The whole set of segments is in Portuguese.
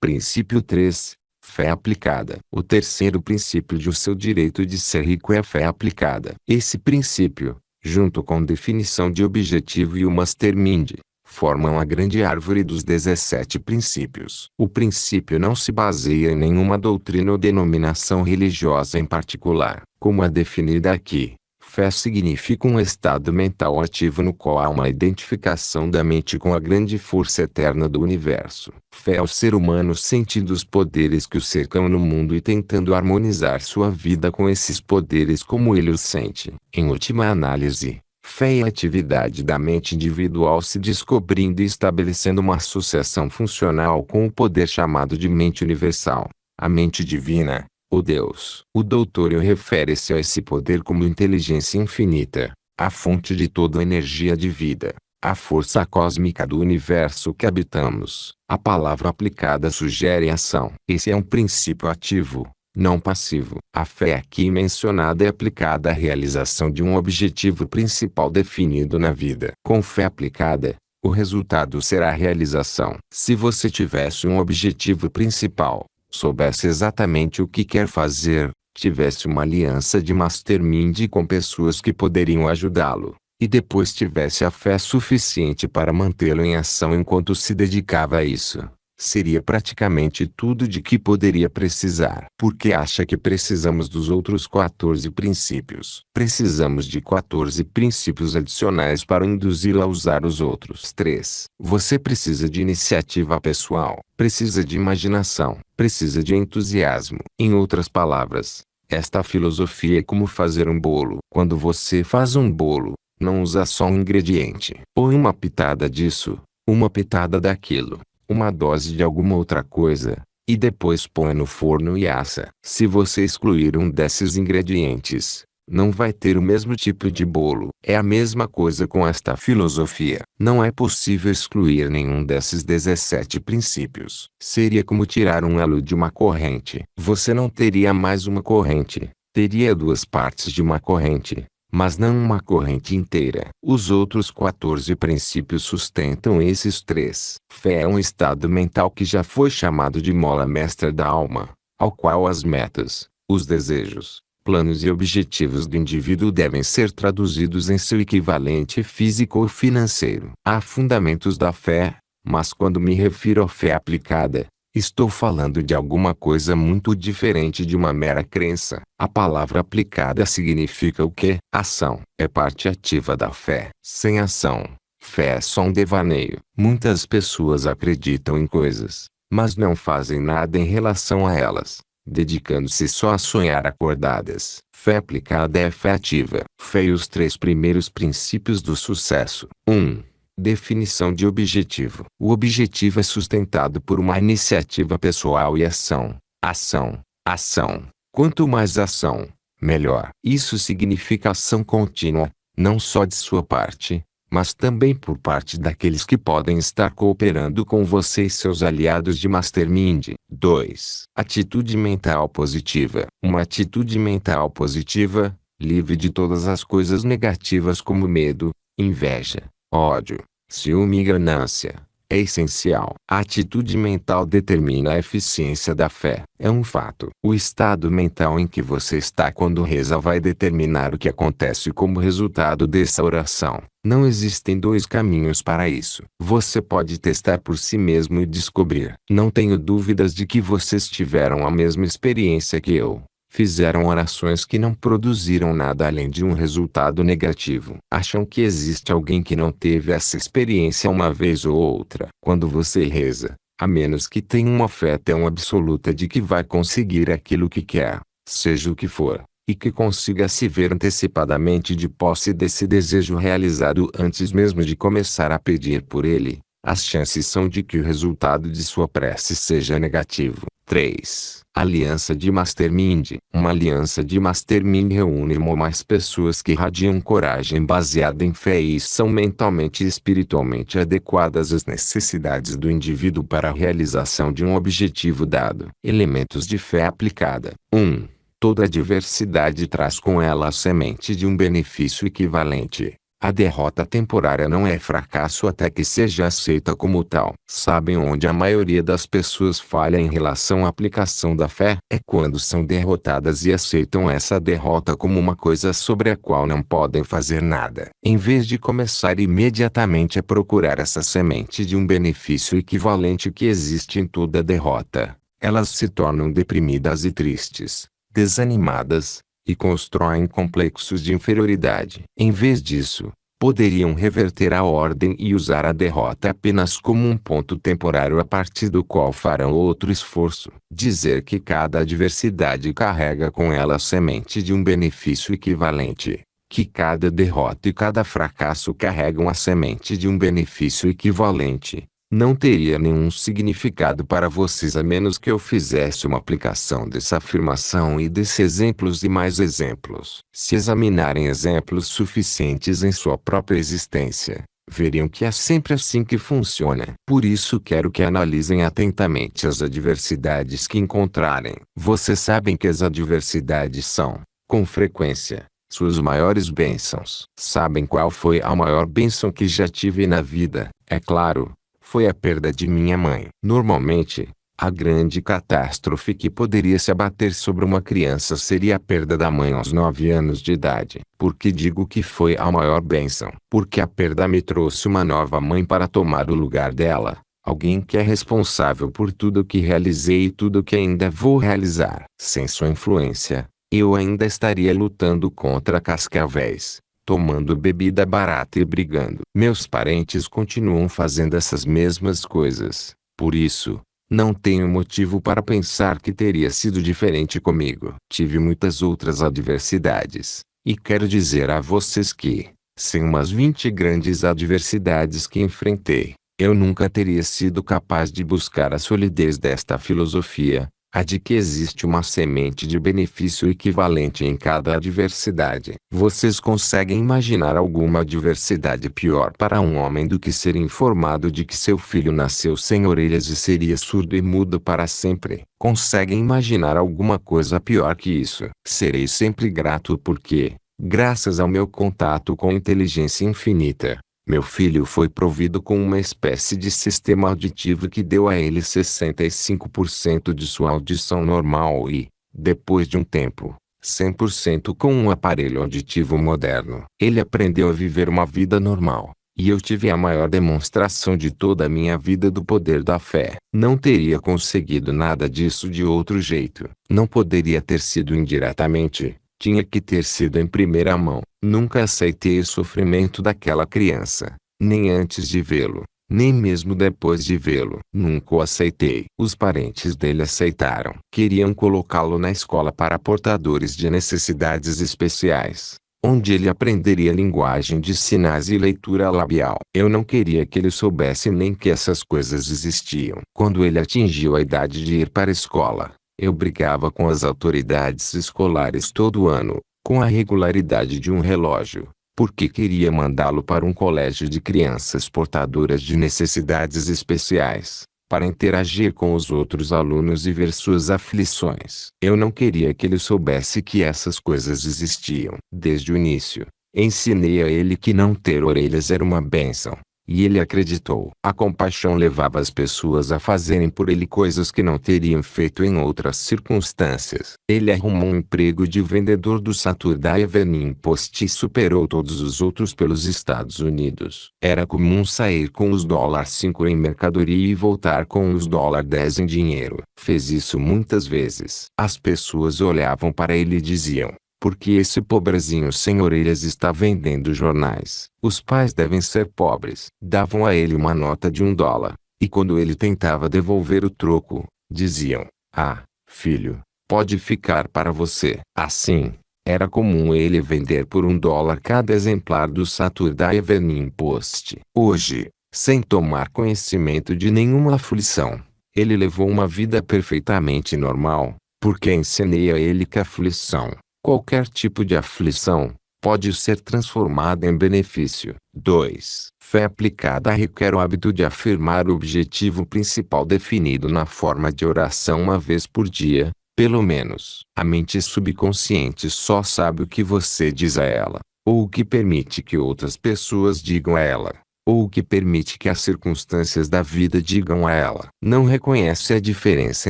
Princípio 3. Fé aplicada. O terceiro princípio de o seu direito de ser rico é a fé aplicada. Esse princípio, junto com definição de objetivo e o mastermind, formam a grande árvore dos 17 princípios. O princípio não se baseia em nenhuma doutrina ou denominação religiosa em particular. Como é definida aqui, fé significa um estado mental ativo no qual há uma identificação da mente com a grande força eterna do universo. Fé é o ser humano sentindo os poderes que o cercam no mundo e tentando harmonizar sua vida com esses poderes como ele os sente. Em última análise, fé é a atividade da mente individual se descobrindo e estabelecendo uma associação funcional com o poder chamado de mente universal, a mente divina, o Deus. O doutor refere-se a esse poder como inteligência infinita, a fonte de toda a energia de vida, a força cósmica do universo que habitamos. A palavra aplicada sugere ação. Esse é um princípio ativo, não passivo. A fé aqui mencionada é aplicada à realização de um objetivo principal definido na vida. Com fé aplicada, o resultado será a realização. Se você tivesse um objetivo principal, soubesse exatamente o que quer fazer, tivesse uma aliança de mastermind com pessoas que poderiam ajudá-lo, e depois tivesse a fé suficiente para mantê-lo em ação enquanto se dedicava a isso, seria praticamente tudo de que poderia precisar. Porque acha que precisamos dos outros 14 princípios? Precisamos de 14 princípios adicionais para induzi-lo a usar os outros 3. Você precisa de iniciativa pessoal, precisa de imaginação, precisa de entusiasmo. Em outras palavras, esta filosofia é como fazer um bolo. Quando você faz um bolo, não usa só um ingrediente. Põe uma pitada disso, uma pitada daquilo, uma dose de alguma outra coisa, e depois põe no forno e assa. Se você excluir um desses ingredientes, não vai ter o mesmo tipo de bolo. É a mesma coisa com esta filosofia. Não é possível excluir nenhum desses 17 princípios. Seria como tirar um elo de uma corrente. Você não teria mais uma corrente, teria duas partes de uma corrente, mas não uma corrente inteira. Os outros 14 princípios sustentam esses 3. Fé é um estado mental que já foi chamado de mola mestra da alma, ao qual as metas, os desejos, planos e objetivos do indivíduo devem ser traduzidos em seu equivalente físico ou financeiro. Há fundamentos da fé, mas quando me refiro à fé aplicada, estou falando de alguma coisa muito diferente de uma mera crença. A palavra aplicada significa o quê? Ação. É parte ativa da fé. Sem ação, fé é só um devaneio. Muitas pessoas acreditam em coisas, mas não fazem nada em relação a elas, dedicando-se só a sonhar acordadas. Fé aplicada é fé ativa. Fé e os 3 primeiros princípios do sucesso. 1. Definição de objetivo. O objetivo é sustentado por uma iniciativa pessoal e ação. Ação, ação. Quanto mais ação, melhor. Isso significa ação contínua, não só de sua parte, mas também por parte daqueles que podem estar cooperando com você e seus aliados de mastermind. 2. Atitude mental positiva. Uma atitude mental positiva, livre de todas as coisas negativas como medo, inveja, ódio, ciúme e ganância, é essencial. A atitude mental determina a eficiência da fé. É um fato. O estado mental em que você está quando reza vai determinar o que acontece como resultado dessa oração. Não existem 2 caminhos para isso. Você pode testar por si mesmo e descobrir. Não tenho dúvidas de que vocês tiveram a mesma experiência que eu. Fizeram orações que não produziram nada além de um resultado negativo. Acham que existe alguém que não teve essa experiência uma vez ou outra? Quando você reza, a menos que tenha uma fé tão absoluta de que vai conseguir aquilo que quer, seja o que for, e que consiga se ver antecipadamente de posse desse desejo realizado antes mesmo de começar a pedir por ele, as chances são de que o resultado de sua prece seja negativo. 3. Aliança de Mastermind. Uma aliança de Mastermind reúne uma ou mais pessoas que irradiam coragem baseada em fé e são mentalmente e espiritualmente adequadas às necessidades do indivíduo para a realização de um objetivo dado. Elementos de fé aplicada. 1. Toda adversidade traz com ela a semente de um benefício equivalente. A derrota temporária não é fracasso até que seja aceita como tal. Sabem onde a maioria das pessoas falha em relação à aplicação da fé? É quando são derrotadas e aceitam essa derrota como uma coisa sobre a qual não podem fazer nada. Em vez de começar imediatamente a procurar essa semente de um benefício equivalente que existe em toda derrota, elas se tornam deprimidas e tristes, desanimadas, e constroem complexos de inferioridade. Em vez disso, poderiam reverter a ordem e usar a derrota apenas como um ponto temporário a partir do qual farão outro esforço. Dizer que cada adversidade carrega com ela a semente de um benefício equivalente, que cada derrota e cada fracasso carregam a semente de um benefício equivalente, não teria nenhum significado para vocês a menos que eu fizesse uma aplicação dessa afirmação e desse exemplos e mais exemplos. Se examinarem exemplos suficientes em sua própria existência, veriam que é sempre assim que funciona. Por isso quero que analisem atentamente as adversidades que encontrarem. Vocês sabem que as adversidades são, com frequência, suas maiores bênçãos. Sabem qual foi a maior bênção que já tive na vida? É claro, foi a perda de minha mãe. Normalmente, a grande catástrofe que poderia se abater sobre uma criança seria a perda da mãe aos 9 anos de idade. Por que digo que foi a maior bênção? Porque a perda me trouxe uma nova mãe para tomar o lugar dela. Alguém que é responsável por tudo o que realizei e tudo o que ainda vou realizar. Sem sua influência, eu ainda estaria lutando contra cascavéis, tomando bebida barata e brigando. Meus parentes continuam fazendo essas mesmas coisas. Por isso, não tenho motivo para pensar que teria sido diferente comigo. Tive muitas outras adversidades, e quero dizer a vocês que, sem umas 20 grandes adversidades que enfrentei, eu nunca teria sido capaz de buscar a solidez desta filosofia, a de que existe uma semente de benefício equivalente em cada adversidade. Vocês conseguem imaginar alguma adversidade pior para um homem do que ser informado de que seu filho nasceu sem orelhas e seria surdo e mudo para sempre? Conseguem imaginar alguma coisa pior que isso? Serei sempre grato porque, graças ao meu contato com inteligência infinita, meu filho foi provido com uma espécie de sistema auditivo que deu a ele 65% de sua audição normal e, depois de um tempo, 100% com um aparelho auditivo moderno. Ele aprendeu a viver uma vida normal, e eu tive a maior demonstração de toda a minha vida do poder da fé. Não teria conseguido nada disso de outro jeito. Não poderia ter sido indiretamente. Tinha que ter sido em primeira mão. Nunca aceitei o sofrimento daquela criança, nem antes de vê-lo, nem mesmo depois de vê-lo. Nunca o aceitei. Os parentes dele aceitaram. Queriam colocá-lo na escola para portadores de necessidades especiais, onde ele aprenderia linguagem de sinais e leitura labial. Eu não queria que ele soubesse nem que essas coisas existiam. Quando ele atingiu a idade de ir para a escola, eu brigava com as autoridades escolares todo ano, com a regularidade de um relógio, porque queria mandá-lo para um colégio de crianças portadoras de necessidades especiais, para interagir com os outros alunos e ver suas aflições. Eu não queria que ele soubesse que essas coisas existiam. Desde o início, ensinei a ele que não ter orelhas era uma bênção. E ele acreditou. A compaixão levava as pessoas a fazerem por ele coisas que não teriam feito em outras circunstâncias. Ele arrumou um emprego de vendedor do Saturday Evening Post e superou todos os outros pelos Estados Unidos. Era comum sair com os $5 em mercadoria e voltar com os $10 em dinheiro. Fez isso muitas vezes. As pessoas olhavam para ele e diziam: porque esse pobrezinho sem orelhas está vendendo jornais. Os pais devem ser pobres. Davam a ele uma nota de $1, e quando ele tentava devolver o troco, diziam: ah, filho, pode ficar para você. Assim, era comum ele vender por $1 cada exemplar do Saturday Evening Post. Hoje, sem tomar conhecimento de nenhuma aflição, ele levou uma vida perfeitamente normal, porque ensinei a ele que a aflição, qualquer tipo de aflição, pode ser transformada em benefício. 2. Fé aplicada requer o hábito de afirmar o objetivo principal definido na forma de oração uma vez por dia, pelo menos. A mente subconsciente só sabe o que você diz a ela. ou o que permite que outras pessoas digam a ela, ou o que permite que as circunstâncias da vida digam a ela. Não reconhece a diferença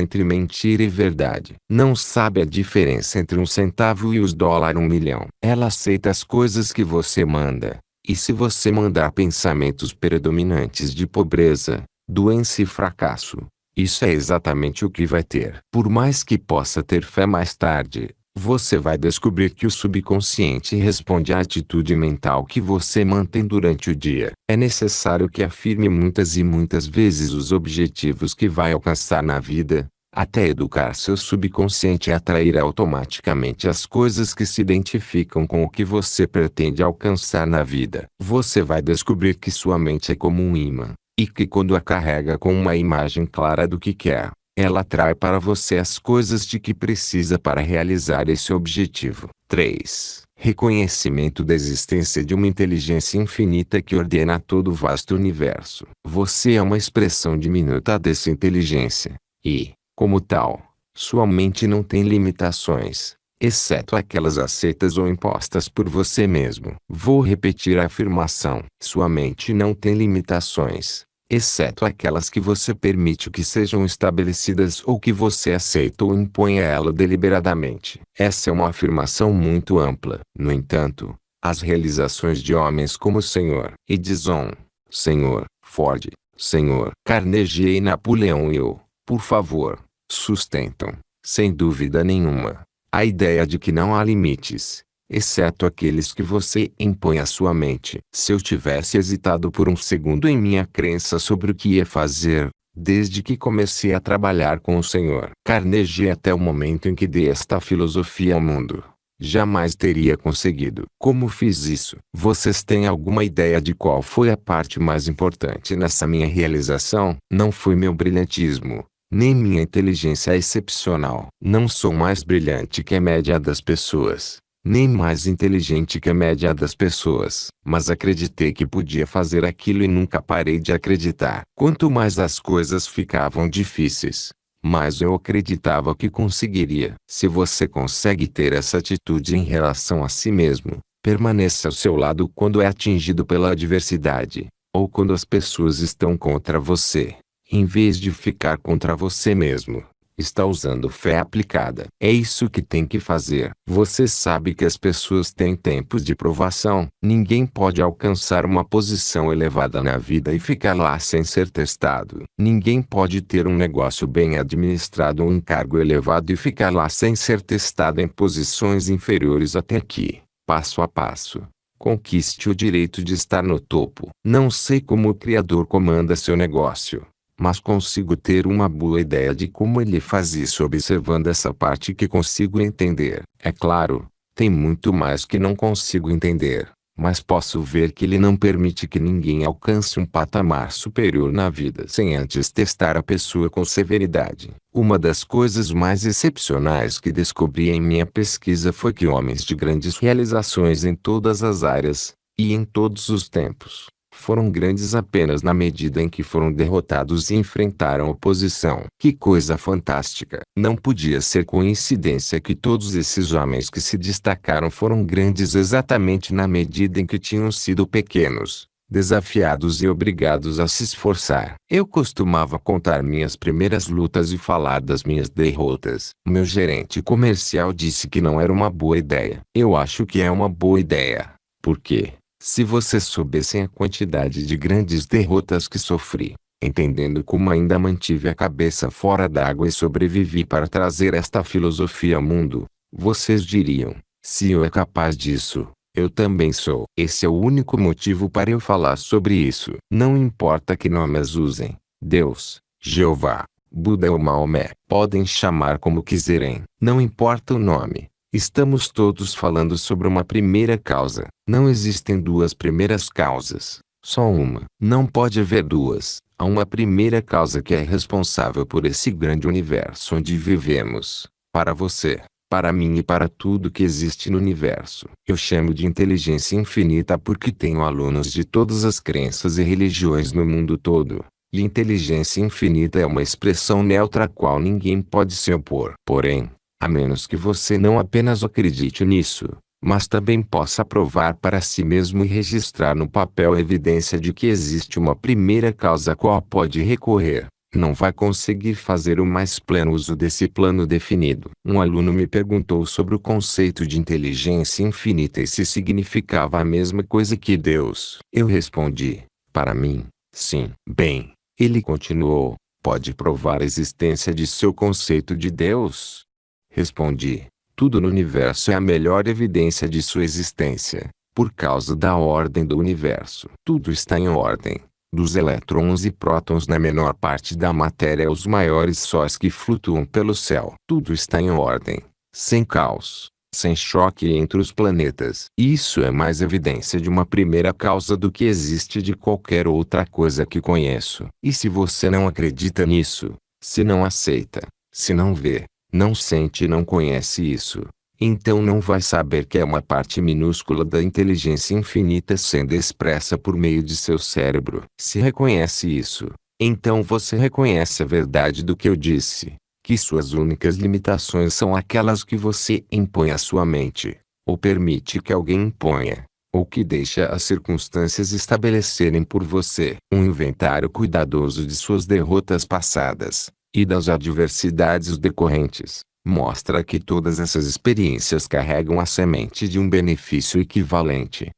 entre mentira e verdade. Não sabe a diferença entre US$ 1 e os $1 milhão. Ela aceita as coisas que você manda. E se você mandar pensamentos predominantes de pobreza, doença e fracasso, isso é exatamente o que vai ter. Por mais que possa ter fé mais tarde, você vai descobrir que o subconsciente responde à atitude mental que você mantém durante o dia. É necessário que afirme muitas e muitas vezes os objetivos que vai alcançar na vida, até educar seu subconsciente a atrair automaticamente as coisas que se identificam com o que você pretende alcançar na vida. Você vai descobrir que sua mente é como um ímã, e que quando a carrega com uma imagem clara do que quer, ela atrai para você as coisas de que precisa para realizar esse objetivo. 3. Reconhecimento da existência de uma inteligência infinita que ordena todo o vasto universo. Você é uma expressão diminuta dessa inteligência, e, como tal, sua mente não tem limitações, exceto aquelas aceitas ou impostas por você mesmo. Vou repetir a afirmação. Sua mente não tem limitações, exceto aquelas que você permite que sejam estabelecidas ou que você aceita ou impõe a ela deliberadamente. Essa é uma afirmação muito ampla. No entanto, as realizações de homens como o Sr. Edison, Sr. Ford, Sr. Carnegie e Napoleão Hill, por favor, sustentam, sem dúvida nenhuma, a ideia de que não há limites, exceto aqueles que você impõe à sua mente. Se eu tivesse hesitado por um segundo em minha crença sobre o que ia fazer, desde que comecei a trabalhar com o Sr. Carnegie até o momento em que dei esta filosofia ao mundo, jamais teria conseguido. Como fiz isso? Vocês têm alguma ideia de qual foi a parte mais importante nessa minha realização? Não foi meu brilhantismo, nem minha inteligência excepcional. Não sou mais brilhante que a média das pessoas, nem mais inteligente que a média das pessoas, mas acreditei que podia fazer aquilo e nunca parei de acreditar. Quanto mais as coisas ficavam difíceis, mais eu acreditava que conseguiria. Se você consegue ter essa atitude em relação a si mesmo, permaneça ao seu lado quando é atingido pela adversidade, ou quando as pessoas estão contra você, em vez de ficar contra você mesmo. Está usando fé aplicada. É isso que tem que fazer. Você sabe que as pessoas têm tempos de provação. Ninguém pode alcançar uma posição elevada na vida e ficar lá sem ser testado. Ninguém pode ter um negócio bem administrado ou um cargo elevado e ficar lá sem ser testado em posições inferiores até que, passo a passo, conquiste o direito de estar no topo. Não sei como o Criador comanda seu negócio, mas consigo ter uma boa ideia de como ele faz isso observando essa parte que consigo entender. É claro, tem muito mais que não consigo entender, mas posso ver que ele não permite que ninguém alcance um patamar superior na vida sem antes testar a pessoa com severidade. Uma das coisas mais excepcionais que descobri em minha pesquisa foi que homens de grandes realizações em todas as áreas, e em todos os tempos, foram grandes apenas na medida em que foram derrotados e enfrentaram oposição. Que coisa fantástica! Não podia ser coincidência que todos esses homens que se destacaram foram grandes exatamente na medida em que tinham sido pequenos, desafiados e obrigados a se esforçar. Eu costumava contar minhas primeiras lutas e falar das minhas derrotas. Meu gerente comercial disse que não era uma boa ideia. Eu acho que é uma boa ideia. Por quê? Se vocês soubessem a quantidade de grandes derrotas que sofri, entendendo como ainda mantive a cabeça fora d'água e sobrevivi para trazer esta filosofia ao mundo, vocês diriam: se eu é capaz disso, eu também sou. Esse é o único motivo para eu falar sobre isso. Não importa que nomes usem, Deus, Jeová, Buda ou Maomé, podem chamar como quiserem. Não importa o nome. Estamos todos falando sobre uma primeira causa. Não existem duas primeiras causas, só uma. Não pode haver duas. Há uma primeira causa que é responsável por esse grande universo onde vivemos. Para você, para mim e para tudo que existe no universo. Eu chamo de inteligência infinita porque tenho alunos de todas as crenças e religiões no mundo todo. E inteligência infinita é uma expressão neutra a qual ninguém pode se opor. Porém, a menos que você não apenas acredite nisso, mas também possa provar para si mesmo e registrar no papel a evidência de que existe uma primeira causa a qual pode recorrer, não vai conseguir fazer o mais pleno uso desse plano definido. Um aluno me perguntou sobre o conceito de inteligência infinita e se significava a mesma coisa que Deus. Eu respondi, para mim, sim. Bem, ele continuou, pode provar a existência de seu conceito de Deus? Respondi, tudo no universo é a melhor evidência de sua existência, por causa da ordem do universo. Tudo está em ordem, dos elétrons e prótons na menor parte da matéria aos maiores sóis que flutuam pelo céu. Tudo está em ordem, sem caos, sem choque entre os planetas. Isso é mais evidência de uma primeira causa do que existe de qualquer outra coisa que conheço. E se você não acredita nisso, se não aceita, se não vê, não sente e não conhece isso, então não vai saber que é uma parte minúscula da inteligência infinita sendo expressa por meio de seu cérebro. Se reconhece isso, então você reconhece a verdade do que eu disse, que suas únicas limitações são aquelas que você impõe à sua mente, ou permite que alguém imponha, ou que deixa as circunstâncias estabelecerem por você. Um inventário cuidadoso de suas derrotas passadas, e das adversidades decorrentes, mostra que todas essas experiências carregam a semente de um benefício equivalente.